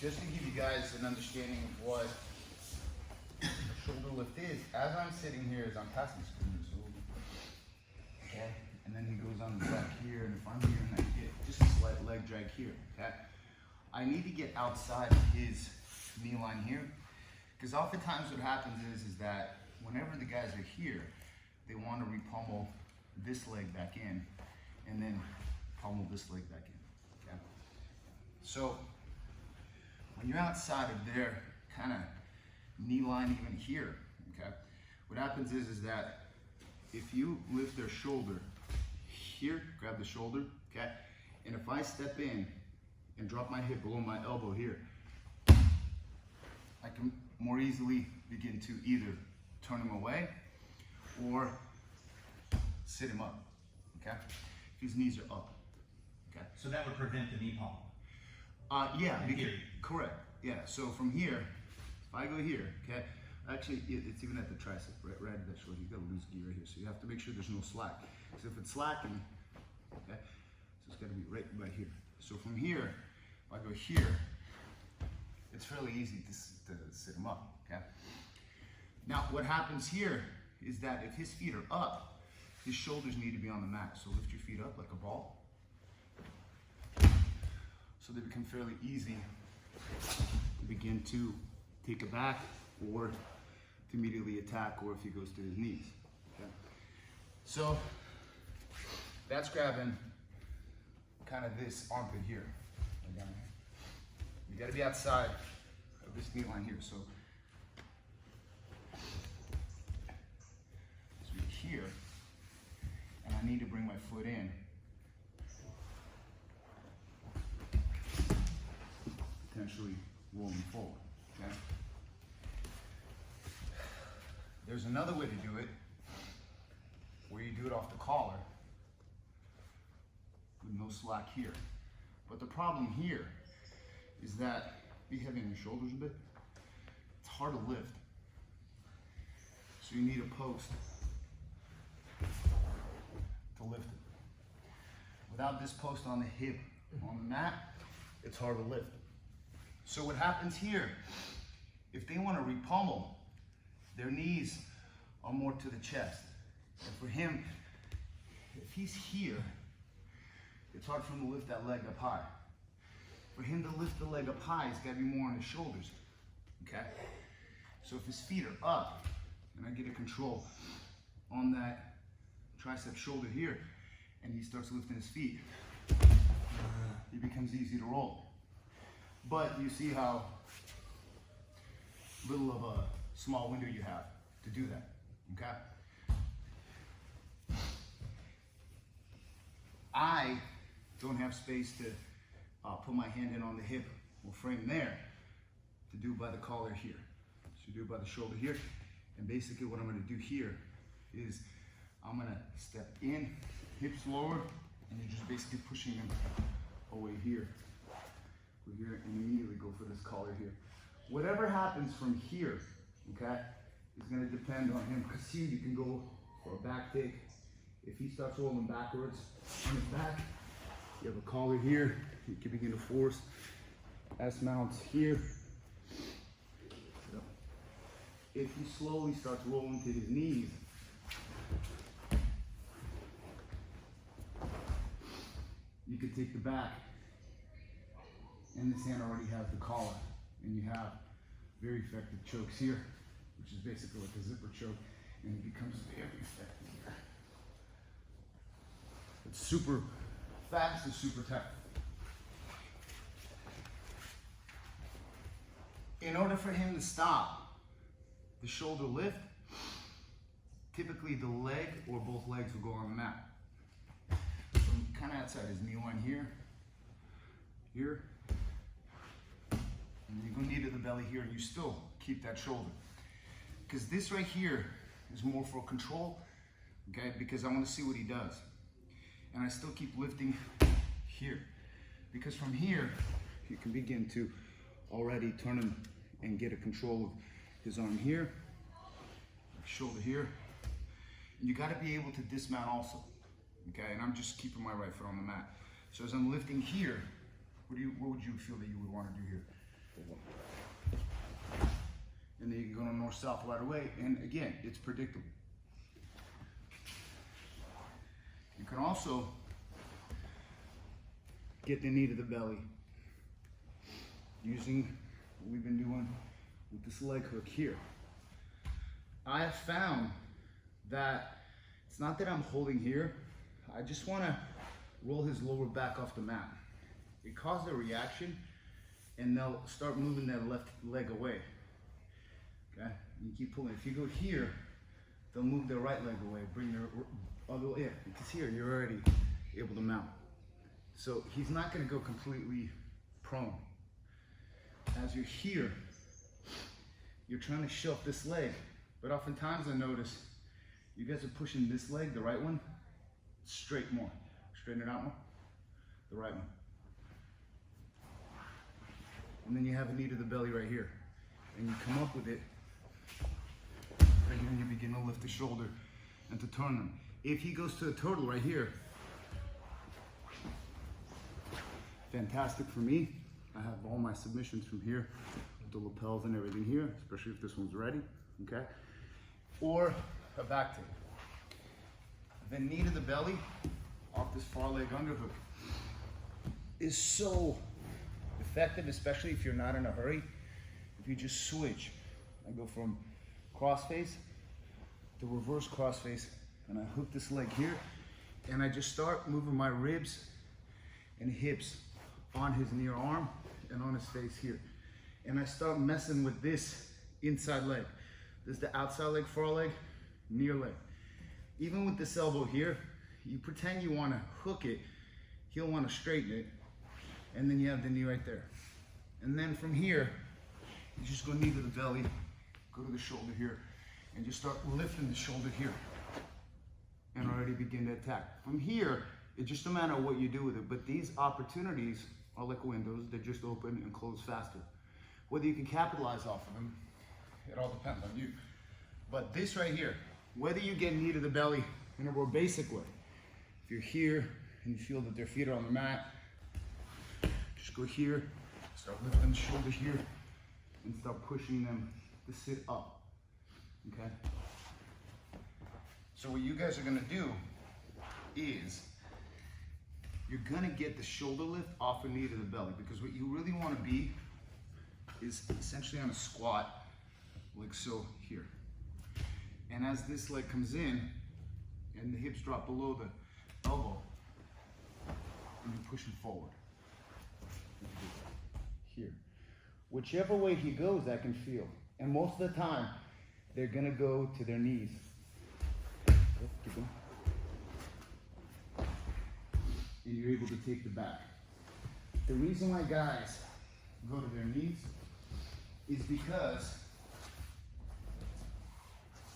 just to give you guys an understanding of what a shoulder lift is, as I'm sitting here, as I'm passing the screen, okay, and then he goes on the back here, and if I'm here and I get just a slight leg drag here, okay, I need to get outside of his knee line here, because oftentimes what happens is that whenever the guys are here, they want to repummel this leg back in, and then pummel this leg back in, okay? So, when you're outside of their kind of knee line even here, okay, what happens is that if you lift their shoulder here, grab the shoulder, okay, and if I step in and drop my hip below my elbow here, I can more easily begin to either turn him away or sit him up, okay? If his knees are up, okay? So that would prevent the knee pummel? Yeah, correct. Yeah, so from here, if I go here, okay, actually it's even at the tricep, right at that shoulder, you got a loose gi right here, so you have to make sure there's no slack. So if it's slacking, okay, so it's got to be right here. So from here, if I go here, it's fairly easy to sit him up, okay? Now what happens here is that if his feet are up, his shoulders need to be on the mat. So lift your feet up like a ball. So they become fairly easy to begin to take it back or to immediately attack, or if he goes to his knees, okay? So that's grabbing kind of this armpit here. You gotta be outside of this knee line here. So we're here, and I need to bring my foot in. Potentially rolling forward, okay? There's another way to do it, where you do it off the collar, with no slack here. But the problem here is that, be heavy on your shoulders a bit, it's hard to lift. So you need a post to lift it. Without this post on the hip, on the mat, it's hard to lift. So what happens here, if they want to repummel, their knees are more to the chest. And for him, if he's here, it's hard for him to lift that leg up high. For him to lift the leg up high, it's got to be more on his shoulders, okay? So if his feet are up, and I get a control on that tricep shoulder here, and he starts lifting his feet, it becomes easy to roll. But you see how little of a small window you have to do that, okay? I don't have space to put my hand in on the hip or frame there to do by the collar here. So you do it by the shoulder here. And basically what I'm gonna do here is I'm gonna step in, hips lower, and you're just basically pushing them away here. Go here and immediately go for this collar here. Whatever happens from here, okay, is gonna depend on him. Because here you can go for a back take. If he starts rolling backwards on his back, you have a collar here. You can begin to force S mounts here. So if he slowly starts rolling to his knees, you can take the back, and this hand already has the collar, and you have very effective chokes here, which is basically like a zipper choke, and it becomes very effective here. It's super fast and super tight. In order for him to stop the shoulder lift, typically the leg or both legs will go on the mat. So kind of outside his knee line here, here, and you go knee to the belly here, and you still keep that shoulder. Because this right here is more for control, okay, because I want to see what he does. And I still keep lifting here. Because from here, you can begin to already turn him and get a control of his arm here, shoulder here. And you gotta be able to dismount also, okay? And I'm just keeping my right foot on the mat. So as I'm lifting here, what would you feel that you would want to do here? And then you can go to north-south right away. And again, it's predictable. You can also get the knee to the belly using what we've been doing with this leg hook here. I have found that it's not that I'm holding here. I just want to roll his lower back off the mat. It causes a reaction, and they'll start moving their left leg away. Okay, you keep pulling. If you go here, they'll move their right leg away, bring their other way. Yeah, because here you're already able to mount. So he's not going to go completely prone. As you're here, you're trying to shelf this leg, but oftentimes I notice you guys are pushing this leg, the right one, straight more. Straighten it out more. The right one. And then you have a knee to the belly right here. And you come up with it right here, and you begin to lift the shoulder and to turn them. If he goes to a turtle right here, fantastic for me. I have all my submissions from here, the lapels and everything here, especially if this one's ready, okay? Or a back take. The knee to the belly off this far leg underhook is so effective, especially if you're not in a hurry. If you just switch, I go from crossface to reverse crossface, and I hook this leg here, and I just start moving my ribs and hips on his near arm and on his face here. And I start messing with this inside leg. This is the outside leg, far leg, near leg. Even with this elbow here, you pretend you want to hook it, he'll want to straighten it, and then you have the knee right there. And then from here, you just go knee to the belly, go to the shoulder here, and just start lifting the shoulder here, and already begin to attack. From here, it's just a matter of what you do with it, but these opportunities are like windows, they just open and close faster. Whether you can capitalize off of them, it all depends on you. But this right here, whether you get knee to the belly in a more basic way, if you're here and you feel that their feet are on the mat, just go here, start lifting the shoulder here, and start pushing them to sit up, okay? So what you guys are gonna do is, you're gonna get the shoulder lift off a knee to the belly, because what you really wanna be is essentially on a squat, like so here. And as this leg comes in, and the hips drop below the elbow, and you're pushing forward. Here. Whichever way he goes, I can feel. And most of the time, they're gonna go to their knees. Keep going. And you're able to take the back. The reason why guys go to their knees is because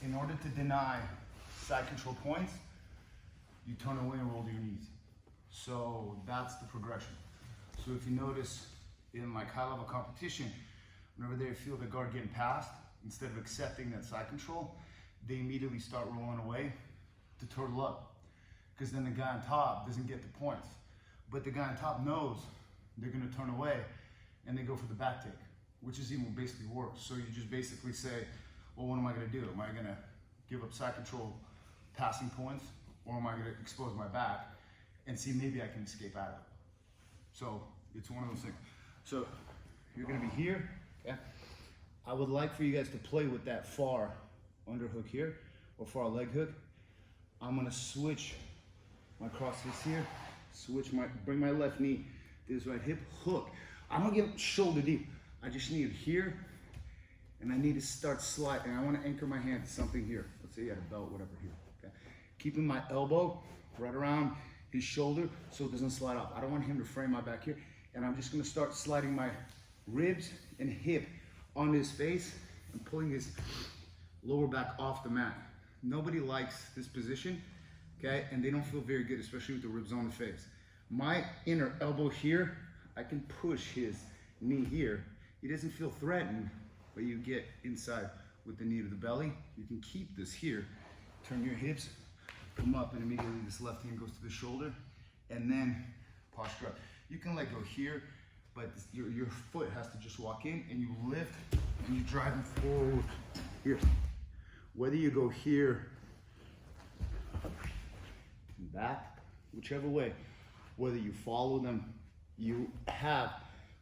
in order to deny side control points, you turn away and roll to your knees. So that's the progression. So if you notice in like high level competition, whenever they feel the guard getting passed, instead of accepting that side control, they immediately start rolling away to turtle up. Because then the guy on top doesn't get the points. But the guy on top knows they're gonna turn away and they go for the back take, which is even basically worse. So you just basically say, well, what am I gonna do? Am I gonna give up side control passing points, or am I gonna expose my back and see maybe I can escape out of it? So it's one of those things. So you're gonna be here, okay? I would like for you guys to play with that far underhook here, or far leg hook. I'm gonna switch my crossface here, bring my left knee to this right hip, hook. I don't get shoulder deep. I just need it here, and I need to start sliding. I wanna anchor my hand to something here. Let's say you had a belt, whatever here, okay? Keeping my elbow right around his shoulder so it doesn't slide off. I don't want him to frame my back here, and I'm just gonna start sliding my ribs and hip on his face and pulling his lower back off the mat. Nobody likes this position, okay? And they don't feel very good, especially with the ribs on the face. My inner elbow here, I can push his knee here. He doesn't feel threatened, but you get inside with the knee to the belly. You can keep this here. Turn your hips, come up, and immediately this left hand goes to the shoulder, and then posture up. You can let go here, but your foot has to just walk in and you lift and you drive them forward here. Whether you go here, back, whichever way, whether you follow them, you have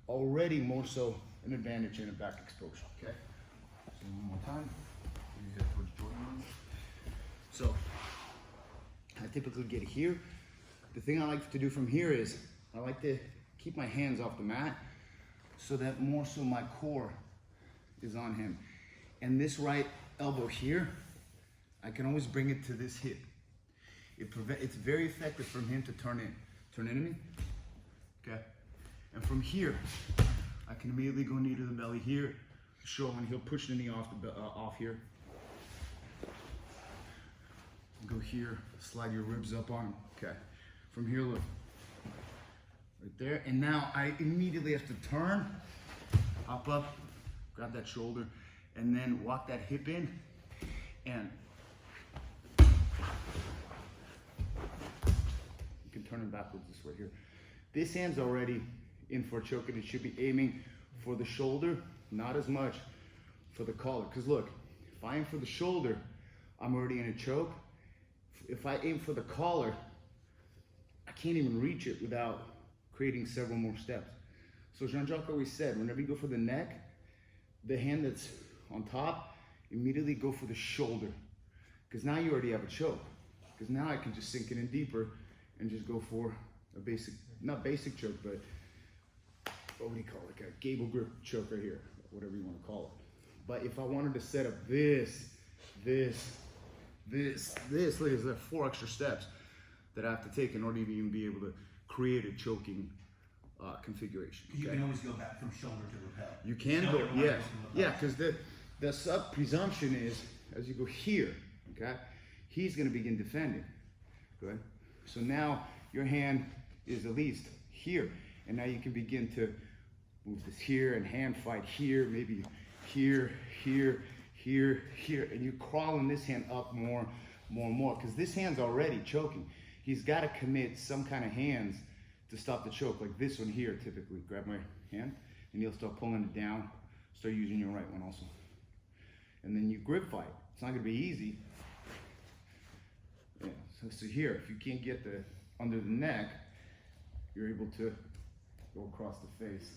already more so an advantage in a back exposure, okay? So one more time, you head towards Jordan. So, I typically get here. The thing I like to do from here is, I like to keep my hands off the mat so that more so my core is on him. And this right elbow here, I can always bring it to this hip. It's very effective for him to turn into me, okay? And from here, I can immediately go knee to the belly here, show him, he'll push the knee off here. Go here, slide your ribs up on him, okay? From here, look, right there. And now I immediately have to turn, hop up, grab that shoulder, and then walk that hip in, and you can turn it backwards this way here. This hand's already in for a choke, and it should be aiming for the shoulder, not as much for the collar. Because look, if I aim for the shoulder, I'm already in a choke. If I aim for the collar, I can't even reach it without creating several more steps. So Jean-Jacques always said, whenever you go for the neck, the hand that's on top, immediately go for the shoulder. Because now you already have a choke. Because now I can just sink it in deeper and just go for a basic, not basic choke, but what do you call it? Like a gable grip choke right here, whatever you want to call it. But if I wanted to set up this, look, there's 4 extra steps that I have to take in order to even be able to create a choking configuration. Okay? You can always go back from shoulder to lapel. You can go, yes. Yeah, because the sub-presumption is, as you go here, okay, he's going to begin defending. Good. So now your hand is at least here, and now you can begin to move this here and hand fight here, maybe here, here, here, here, and you're crawling this hand up more and more, because this hand's already choking. He's got to commit some kind of hands to stop the choke, like this one here typically. Grab my hand, and you'll start pulling it down, start using your right one also. And then you grip fight. It's not gonna be easy. Yeah, so here, if you can't get the under the neck, you're able to go across the face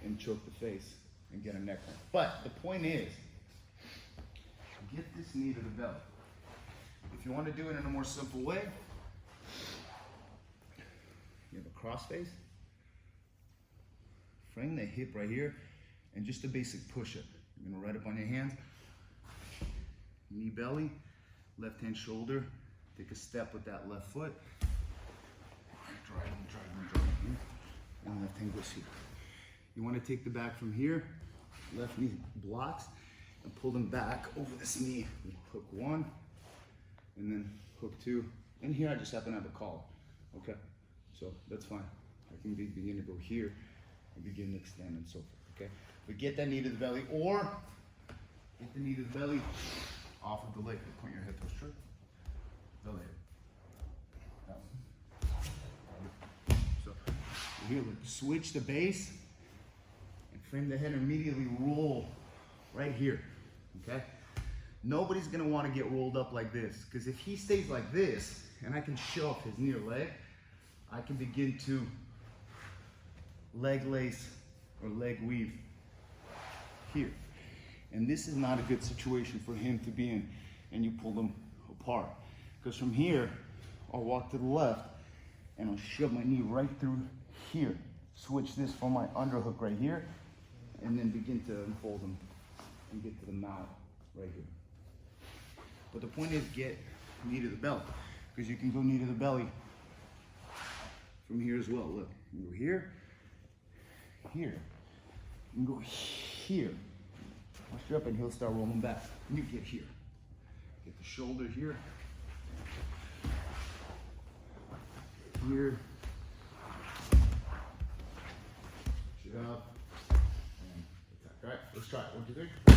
and choke the face and get a neck line. But the point is, get this knee to the belly. If you want to do it in a more simple way, you have a cross face, frame the hip right here, and just a basic push-up. You're gonna right up on your hands, knee belly, left hand shoulder, take a step with that left foot, drive them, and left hand goes here. You wanna take the back from here, left knee blocks, and pull them back over this knee. Hook 1, and then hook 2, and here I just happen to have a collar, okay? So that's fine. I can begin to go here and begin to extend and so forth, okay? But get that knee to the belly, or get the knee to the belly off of the leg. Point your head towards straight. Belly. That one. So here, switch the base and frame the head and immediately roll right here, okay? Nobody's gonna wanna get rolled up like this, because if he stays like this, and I can show off his near leg, I can begin to leg lace or leg weave here. And this is not a good situation for him to be in, and you pull them apart. Because from here, I'll walk to the left, and I'll shove my knee right through here. Switch this for my underhook right here, and then begin to unfold them and get to the mount right here. But the point is, get knee to the belly, because you can go knee to the belly from here as well. Look, you can go here, here. You can go here. Push you up and he'll start rolling back. And you get here. Get the shoulder here. Here. Push it up. And attack. All right, let's try it. 1, 2, 3.